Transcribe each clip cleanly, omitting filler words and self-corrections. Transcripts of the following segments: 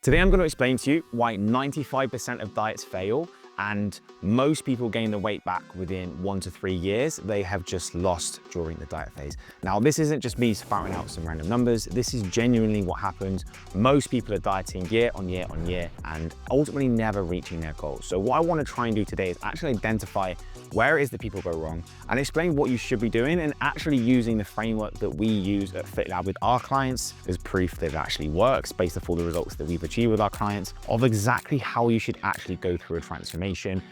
Today I'm going to explain to you why 95% of diets fail and most people gain the weight back within 1 to 3 years they have just lost during the diet phase. Now, this isn't just me spouting out some random numbers. This is genuinely what happens. Most people are dieting year on year on year and ultimately never reaching their goals. So what I want to try and do today is actually identify where it is that people go wrong and explain what you should be doing and actually using the framework that we use at FitLab with our clients as proof that it actually works based off all the results that we've achieved with our clients of exactly how you should actually go through a transformation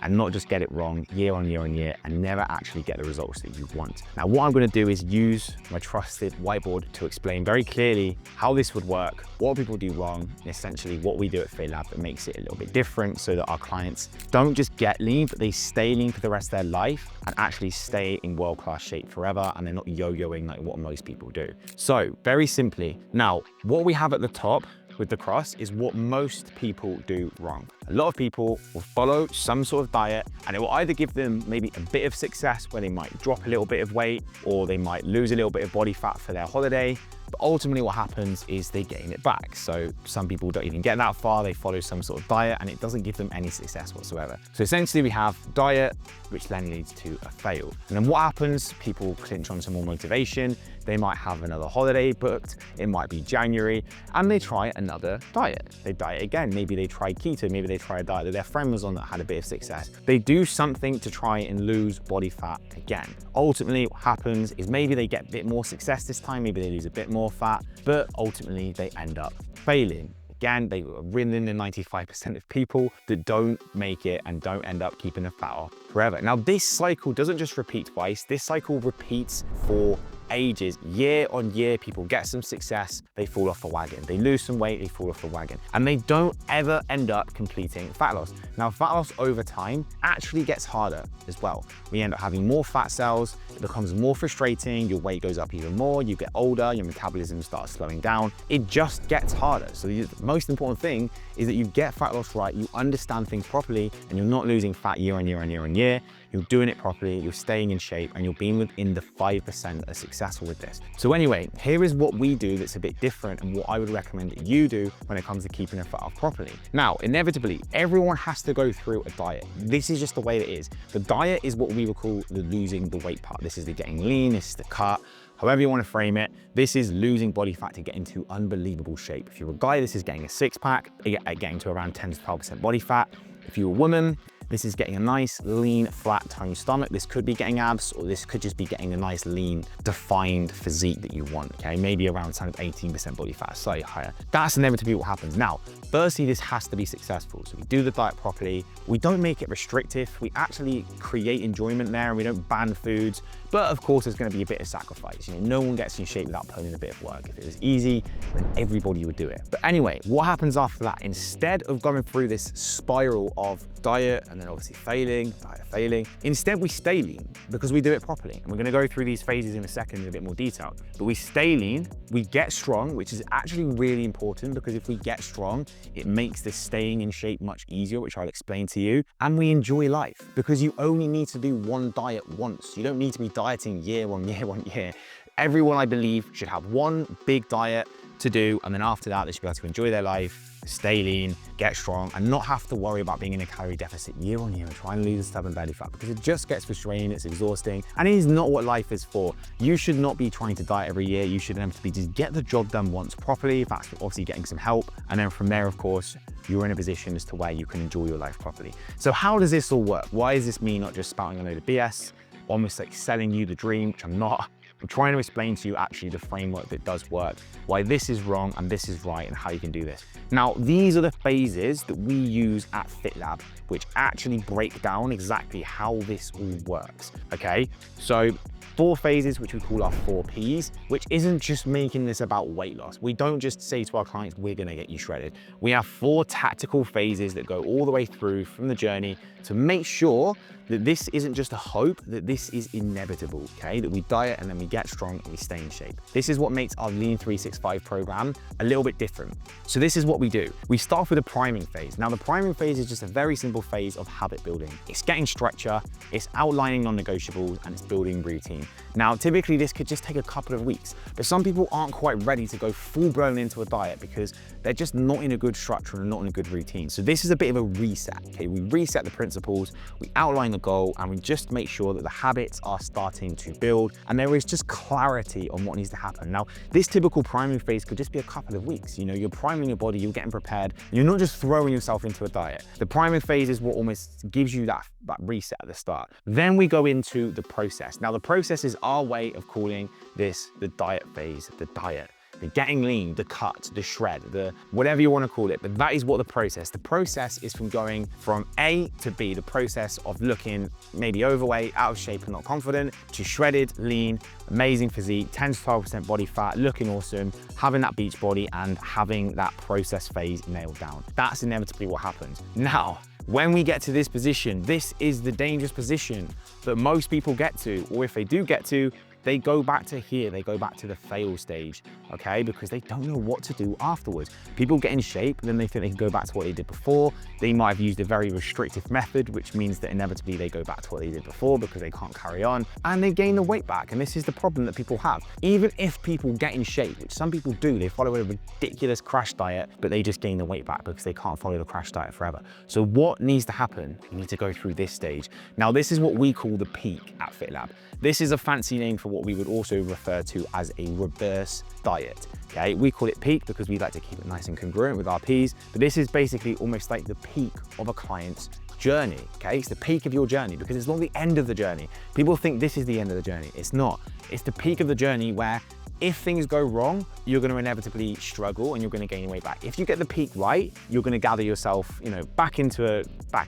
and not just get it wrong year on year on year and never actually get the results that you want. Now, what I'm going to do is use my trusted whiteboard to explain very clearly how this would work, what people do wrong, and essentially what we do at FitLab that makes it a little bit different so that our clients don't just get lean, but they stay lean for the rest of their life and actually stay in world-class shape forever, and they're not yo-yoing like what most people do. So very simply, now what we have at the top with the cross is what most people do wrong. A lot of people will follow some sort of diet and it will either give them maybe a bit of success where they might drop a little bit of weight or they might lose a little bit of body fat for their holiday. But ultimately what happens is they gain it back. So some people don't even get that far. They follow some sort of diet and it doesn't give them any success whatsoever. So essentially we have diet, which then leads to a fail. And then what happens? People clinch on some more motivation. They might have another holiday booked. It might be January and they try another diet. They diet again. Maybe they try keto. Maybe they try a diet that their friend was on that had a bit of success. They do something to try and lose body fat again. Ultimately what happens is maybe they get a bit more success this time. Maybe they lose a bit more fat, but ultimately they end up failing. Again, they are within the 95% of people that don't make it and don't end up keeping the fat off forever. Now, this cycle doesn't just repeat twice. This cycle repeats for ages. Year on year, people get some success, they fall off the wagon. They lose some weight, they fall off the wagon. And they don't ever end up completing fat loss. Now, fat loss over time actually gets harder as well. We end up having more fat cells, it becomes more frustrating, your weight goes up even more, you get older, your metabolism starts slowing down. It just gets harder. So the most important thing is that you get fat loss right, you understand things properly, and you're not losing fat year on year on year on year. You're doing it properly, you're staying in shape, and you're being within the 5% that are successful with this. So anyway, here is what we do that's a bit different and what I would recommend that you do when it comes to keeping the fat off properly. Now, inevitably, everyone has to go through a diet. This is just the way it is. The diet is what we would call the losing the weight part. This is the getting lean, this is the cut, however you want to frame it. This is losing body fat to get into unbelievable shape. If you're a guy, this is getting a six pack, getting to around 10 to 12% body fat. If you're a woman, this is getting a nice, lean, flat toned stomach. This could be getting abs, or this could just be getting a nice, lean, defined physique that you want, okay? Maybe around 18% body fat, slightly higher. That's inevitably what happens. Now, firstly, this has to be successful. So we do the diet properly. We don't make it restrictive. We actually create enjoyment there and we don't ban foods. But of course, there's gonna be a bit of sacrifice. You know, no one gets in shape without putting in a bit of work. If it was easy, then everybody would do it. But anyway, what happens after that? Instead of going through this spiral of diet and then obviously failing, diet failing, instead we stay lean because we do it properly. And we're gonna go through these phases in a second in a bit more detail. But we stay lean, we get strong, which is actually really important because if we get strong, it makes this staying in shape much easier, which I'll explain to you. And we enjoy life because you only need to do one diet once. You don't need to be dieting year on year on year. Everyone, I believe, should have one big diet to do, and then after that, they should be able to enjoy their life, stay lean, get strong, and not have to worry about being in a calorie deficit year on year and trying to lose stubborn belly fat because it just gets frustrating, it's exhausting, and it is not what life is for. You should not be trying to diet every year. You should inevitably just get the job done once properly. That's obviously getting some help, and then from there, of course, you're in a position as to where you can enjoy your life properly. So how does this all work? Why is this me not just spouting a load of BS, almost like selling you the dream, which I'm not? I'm trying to explain to you actually the framework that does work, why this is wrong and this is right and how you can do this. Now, these are the phases that we use at FitLab, which actually break down exactly how this all works, okay? So 4 phases, which we call our 4 Ps, which isn't just making this about weight loss. We don't just say to our clients, we're gonna get you shredded. We have 4 tactical phases that go all the way through from the journey to make sure that this isn't just a hope, that this is inevitable, okay? That we diet and then we we get strong, and we stay in shape. This is what makes our Lean 365 program a little bit different. So this is what we do. We start with a priming phase. Now the priming phase is just a very simple phase of habit building. It's getting structure, it's outlining non-negotiables, and it's building routine. Now typically this could just take a couple of weeks, but some people aren't quite ready to go full blown into a diet because they're just not in a good structure and not in a good routine. So this is a bit of a reset, okay? We reset the principles, we outline the goal, and we just make sure that the habits are starting to build and there is just clarity on what needs to happen. Now, this typical priming phase could just be a couple of weeks. You know, you're priming your body, you're getting prepared, you're not just throwing yourself into a diet. The priming phase is what almost gives you that reset at the start. Then we go into the process. Now, the process is our way of calling this the diet phase, the diet. The getting lean, the cut, the shred, the whatever you want to call it, but that is what the process is from going from A to B, the process of looking maybe overweight, out of shape and not confident, to shredded, lean, amazing physique, 10 to 12% body fat, looking awesome, having that beach body and having that process phase nailed down. That's inevitably what happens. Now, when we get to this position, this is the dangerous position that most people get to, or if they do get to, they go back to here, they go back to the fail stage, okay? Because they don't know what to do afterwards. People get in shape, then they think they can go back to what they did before. They might have used a very restrictive method, which means that inevitably they go back to what they did before because they can't carry on, and they gain the weight back. And this is the problem that people have. Even if people get in shape, which some people do, they follow a ridiculous crash diet, but they just gain the weight back because they can't follow the crash diet forever. So what needs to happen? You need to go through this stage. Now, this is what we call the peak at FitLab. This is a fancy name for what we would also refer to as a reverse diet, okay? We call it peak because we like to keep it nice and congruent with our Ps, but this is basically almost like the peak of a client's journey, okay? It's the peak of your journey because it's not the end of the journey. People think this is the end of the journey. It's not. It's the peak of the journey where if things go wrong, you're going to inevitably struggle and you're going to gain your weight back. If you get the peak right, you're going to gather yourself, you know, back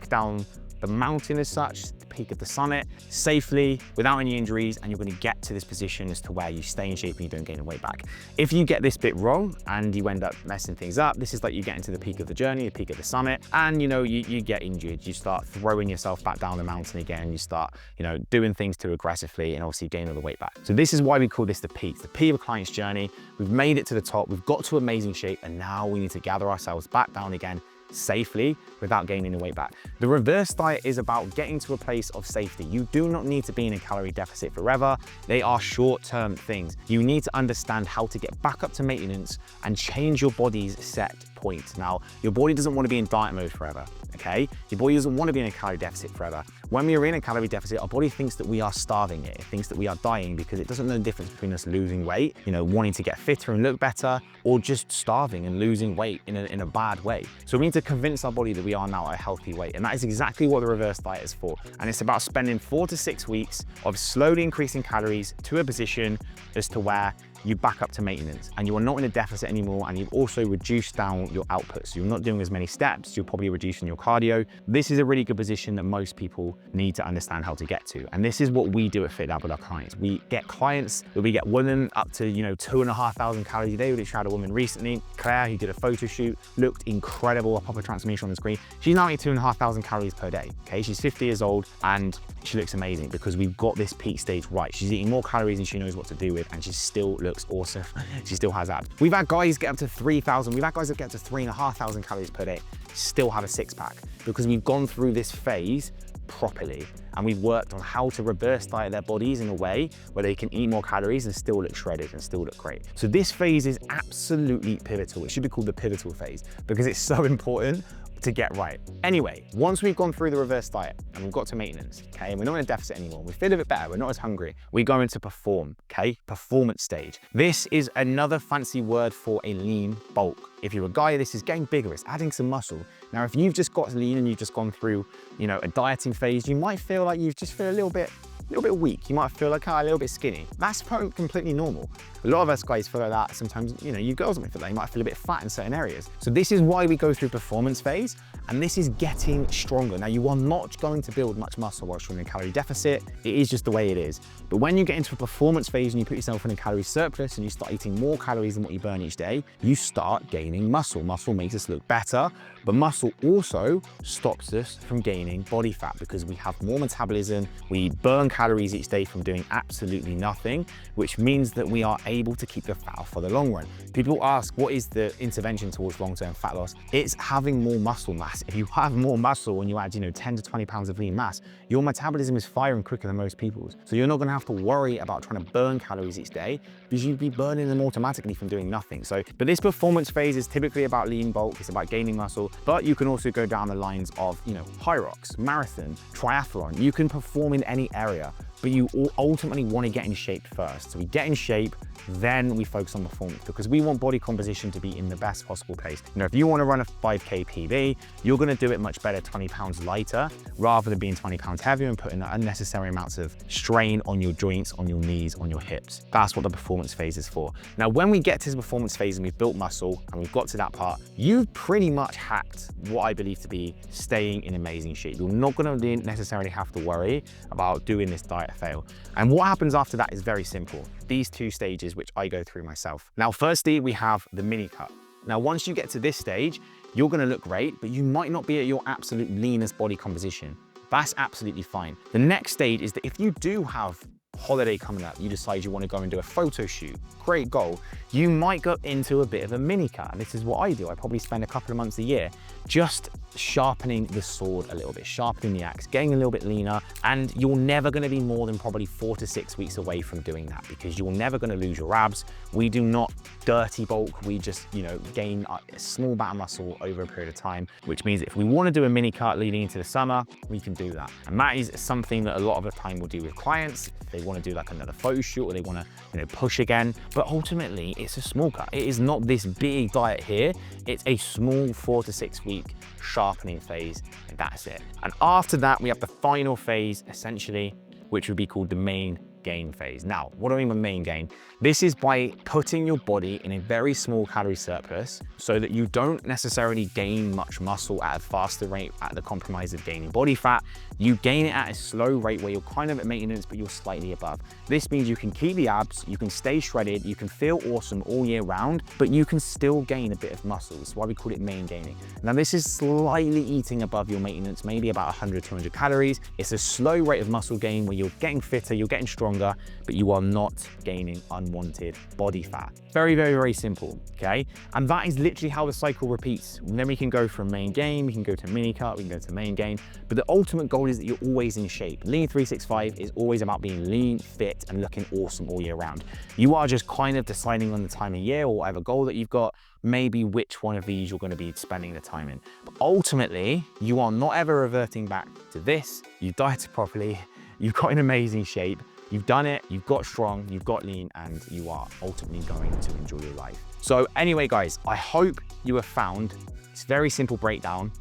down the mountain as such, the peak of the summit, safely, without any injuries, and you're going to get to this position as to where you stay in shape and you don't gain the weight back. If you get this bit wrong and you end up messing things up, this is like you get into the peak of the journey, the peak of the summit, and you know, you get injured, you start throwing yourself back down the mountain again, you start, you know, doing things too aggressively and obviously gain all the weight back. So this is why we call this the peak of a client's journey. We've made it to the top, we've got to amazing shape, and now we need to gather ourselves back down again safely without gaining the weight back. The reverse diet is about getting to a place of safety. You do not need to be in a calorie deficit forever. They are short-term things. You need to understand how to get back up to maintenance and change your body's set point. Now, your body doesn't want to be in diet mode forever, okay? Your body doesn't want to be in a calorie deficit forever. When we are in a calorie deficit, our body thinks that we are starving it. It thinks that we are dying because it doesn't know the difference between us losing weight, you know, wanting to get fitter and look better, or just starving and losing weight in a bad way. So we need to convince our body that we are now at a healthy weight. And that is exactly what the reverse diet is for. And it's about spending 4 to 6 weeks of slowly increasing calories to a position as to where you back up to maintenance and you are not in a deficit anymore, and you've also reduced down your output. So you're not doing as many steps, you're probably reducing your cardio. This is a really good position that most people need to understand how to get to. And this is what we do at FitLab with our clients. We get clients that we get women up to, you know, 2,500 calories a day. We literally had a woman recently, Claire, who did a photo shoot, looked incredible. I'll pop a transformation on the screen. She's now eating 2,500 calories per day, okay? She's 50 years old and she looks amazing because we've got this peak stage right. She's eating more calories than she knows what to do with, and she still looks awesome. She still has abs. We've had guys get up to 3,000. We've had guys that get up to 3,500 calories per day, still have a six pack because we've gone through this phase properly and we've worked on how to reverse diet their bodies in a way where they can eat more calories and still look shredded and still look great. So this phase is absolutely pivotal. It should be called the pivotal phase because it's so important to get right. Anyway, once we've gone through the reverse diet and we've got to maintenance, okay, and we're not in a deficit anymore, we feel a bit better, we're not as hungry, we go into perform, okay, performance stage. This is another fancy word for a lean bulk. If you're a guy, this is getting bigger, it's adding some muscle. Now, if you've just got lean and you've just gone through, you know, a dieting phase, you might feel like you just feel a little bit weak. You might feel like, a little bit skinny. That's completely normal. A lot of us guys feel like that. Sometimes, you know, you girls might feel like you might feel a bit fat in certain areas. So this is why we go through performance phase, and this is getting stronger. Now, you are not going to build much muscle whilst you're in a calorie deficit. It is just the way it is. But when you get into a performance phase and you put yourself in a calorie surplus and you start eating more calories than what you burn each day, you start gaining muscle. Muscle makes us look better, but muscle also stops us from gaining body fat because we have more metabolism, we burn calories each day from doing absolutely nothing, which means that we are able to keep the fat off for the long run. People ask, what is the intervention towards long-term fat loss? It's having more muscle mass. If you have more muscle and you add, 10 to 20 pounds of lean mass, your metabolism is firing quicker than most people's. So you're not gonna have to worry about trying to burn calories each day because you'd be burning them automatically from doing nothing. But this performance phase is typically about lean bulk, it's about gaining muscle, but you can also go down the lines of, high rocks, marathon, triathlon. You can perform in any area, but you ultimately want to get in shape first. So we get in shape, then we focus on performance, because we want body composition to be in the best possible place. If you want to run a 5K PB, you're going to do it much better 20 pounds lighter rather than being 20 pounds heavier and putting unnecessary amounts of strain on your joints, on your knees, on your hips. That's what the performance phase is for. Now, when we get to the performance phase and we've built muscle and we've got to that part, you've pretty much hacked what I believe to be staying in amazing shape. You're not going to necessarily have to worry about doing this diet fail. And what happens after that is very simple. These two stages, which I go through myself. Now, firstly, we have the mini cut. Now, once you get to this stage, you're gonna look great, but you might not be at your absolute leanest body composition. That's absolutely fine. The next stage is that if you do have holiday coming up, you decide you want to go and do a photo shoot, great goal, you might go into a bit of a mini cut. And this is what I do. I probably spend a couple of months a year just sharpening the sword a little bit, sharpening the axe, getting a little bit leaner, and you're never going to be more than probably 4 to 6 weeks away from doing that, because you're never going to lose your abs. We do not dirty bulk, we just gain a small amount of muscle over a period of time, which means if we want to do a mini cut leading into the summer, we can do that. And that is something that a lot of the time we'll do with clients. If they want to do like another photo shoot, or they want to push again, but ultimately it's a small cut. It is not this big diet here. It's a small 4 to 6 week sharpening phase, and that's it. And after that, we have the final phase, essentially, which would be called the main gain phase. Now, what do I mean by main gain? This is by putting your body in a very small calorie surplus so that you don't necessarily gain much muscle at a faster rate at the compromise of gaining body fat. You gain it at a slow rate where you're kind of at maintenance, but you're slightly above. This means you can keep the abs, you can stay shredded, you can feel awesome all year round, but you can still gain a bit of muscle. That's why we call it main gaining. Now, this is slightly eating above your maintenance, maybe about 100, 200 calories. It's a slow rate of muscle gain where you're getting fitter, you're getting stronger, but you are not gaining unwanted body fat. Very, very, very simple, okay? And that is literally how the cycle repeats. And then we can go from main gain, we can go to mini cut, we can go to main gain, but the ultimate goal is that you're always in shape. Lean 365 is always about being lean, fit, and looking awesome all year round. You are just kind of deciding on the time of year or whatever goal that you've got, maybe which one of these you're going to be spending the time in. But ultimately, you are not ever reverting back to this. You dieted properly, you've got an amazing shape, you've done it, you've got strong, you've got lean, and you are ultimately going to enjoy your life. So anyway, guys, I hope you have found this very simple breakdown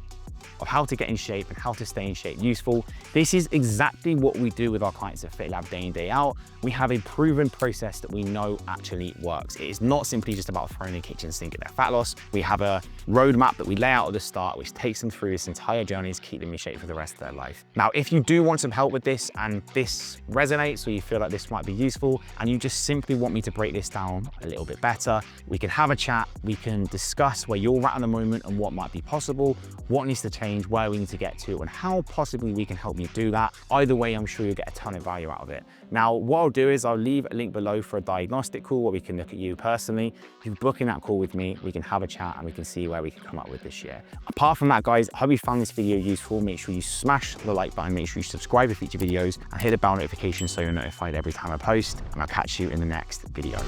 of how to get in shape and how to stay in shape useful. This is exactly what we do with our clients at FitLab day in, day out. We have a proven process that we know actually works. It is not simply just about throwing a kitchen sink at their fat loss. We have a roadmap that we lay out at the start, which takes them through this entire journey to keep them in shape for the rest of their life. Now, if you do want some help with this and this resonates, or you feel like this might be useful, and you just simply want me to break this down a little bit better, we can have a chat, we can discuss where you're at the moment and what might be possible, what needs to change, where we need to get to, and how possibly we can help you do that. Either way, I'm sure you'll get a ton of value out of it. Now, what I'll do is I'll leave a link below for a diagnostic call where we can look at you personally. If you book in that call with me, we can have a chat and we can see where we can come up with this year. Apart from that, guys, I hope you found this video useful. Make sure you smash the like button, make sure you subscribe for future videos, and hit the bell notification so you're notified every time I post, and I'll catch you in the next video.